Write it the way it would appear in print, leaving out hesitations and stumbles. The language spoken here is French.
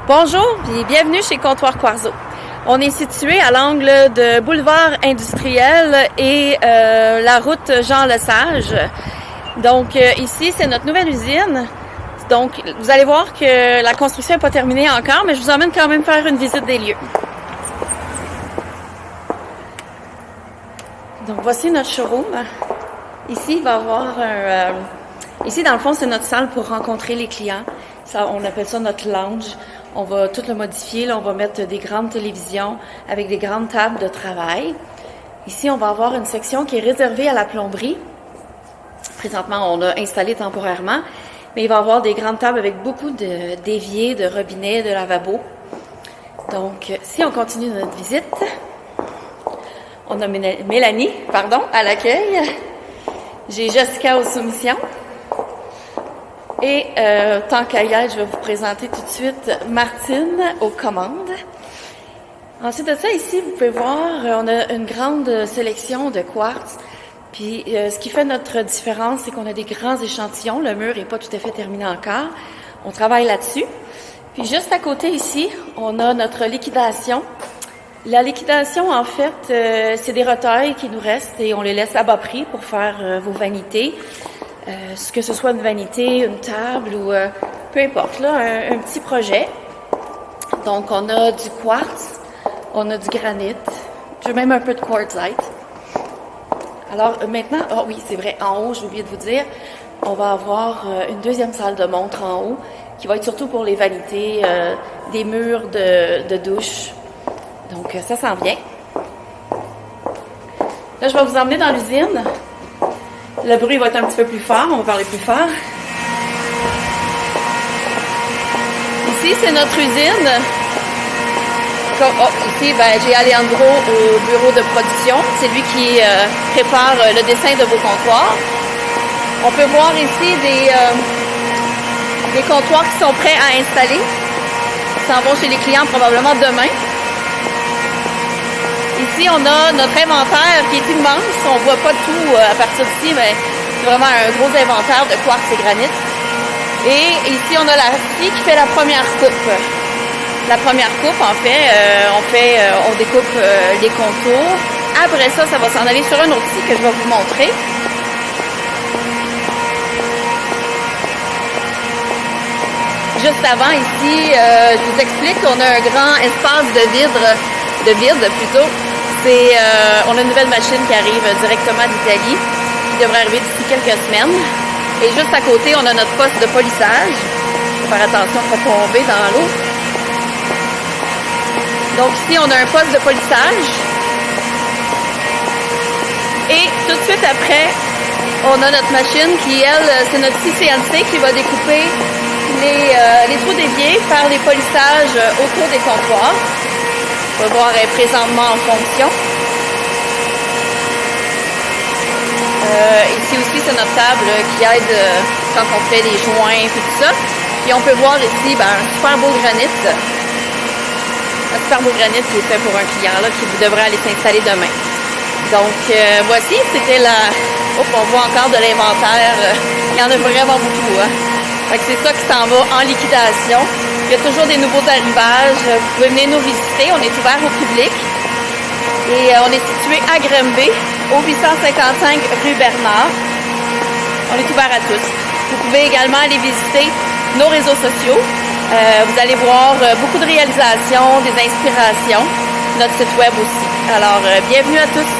Bonjour et bienvenue chez Comptoir Quarzo. On est situé à l'angle de Boulevard Industriel et la route Jean-Lesage. Donc ici, c'est notre nouvelle usine. Donc vous allez voir que la construction n'est pas terminée encore, mais je vous emmène quand même faire une visite des lieux. Donc voici notre showroom. Ici, il va y avoir ici, dans le fond, c'est notre salle pour rencontrer les clients. Ça, on appelle ça notre lounge. On va tout le modifier. Là, on va mettre des grandes télévisions avec des grandes tables de travail. Ici, on va avoir une section qui est réservée à la plomberie. Présentement, on l'a installée temporairement. Mais il va y avoir des grandes tables avec beaucoup d'éviers, de robinets, de lavabos. Donc, si on continue notre visite, on a Mélanie, à l'accueil. J'ai Jessica aux soumissions. Et tant qu'à y être, je vais vous présenter tout de suite Martine aux commandes. Ensuite de ça, ici, vous pouvez voir, on a une grande sélection de quartz. Puis ce qui fait notre différence, c'est qu'on a des grands échantillons. Le mur n'est pas tout à fait terminé encore. On travaille là-dessus. Puis juste à côté ici, on a notre liquidation. La liquidation, en fait, c'est des retails qui nous restent et on les laisse à bas prix pour faire vos vanités. Que ce soit une vanité, une table ou peu importe, là, un petit projet. Donc, on a du quartz, on a du granit, j'ai même un peu de quartzite. Alors, maintenant, oui, c'est vrai, en haut, j'ai oublié de vous dire, on va avoir une deuxième salle de montre en haut qui va être surtout pour les vanités, des murs de douche. Donc, ça s'en vient. Là, je vais vous emmener dans l'usine. Le bruit va être un petit peu plus fort, on va parler plus fort. Ici, c'est notre usine. Ici, j'ai Alejandro au bureau de production. C'est lui qui prépare le dessin de vos comptoirs. On peut voir ici des comptoirs qui sont prêts à installer. Ils s'en vont chez les clients probablement demain. Ici, on a notre inventaire qui est immense. On voit pas tout à partir d'ici, mais c'est vraiment un gros inventaire de quartz et granit. Et ici, on a la fille qui fait la première coupe. La première coupe, en fait, on découpe les contours. Après ça, ça va s'en aller sur un autre site que je vais vous montrer. Juste avant, ici, je vous explique qu'on a un grand espace de vide plutôt. On a une nouvelle machine qui arrive directement d'Italie, qui devrait arriver d'ici quelques semaines. Et juste à côté, on a notre poste de polissage. Il faut faire attention de ne pas tomber dans l'eau. Donc ici, on a un poste de polissage. Et tout de suite après, on a notre machine qui, elle, c'est notre CNC qui va découper les trous d'évier, faire les polissages autour des comptoirs. On va voir, elle est présentement en fonction. Ici aussi, c'est notre table qui aide quand on fait les joints et tout ça. Puis on peut voir ici un super beau granit. Un super beau granit qui est fait pour un client là, qui devrait aller s'installer demain. Donc voici, c'était on voit encore de l'inventaire. Il y en a vraiment beaucoup. Fait que c'est ça qui s'en va en liquidation. Il y a toujours des nouveaux arrivages. Vous pouvez venir nous visiter. On est ouvert au public. Et on est situé à Granby, au 855 rue Bernard. On est ouvert à tous. Vous pouvez également aller visiter nos réseaux sociaux. Vous allez voir beaucoup de réalisations, des inspirations. Notre site web aussi. Alors, bienvenue à tous.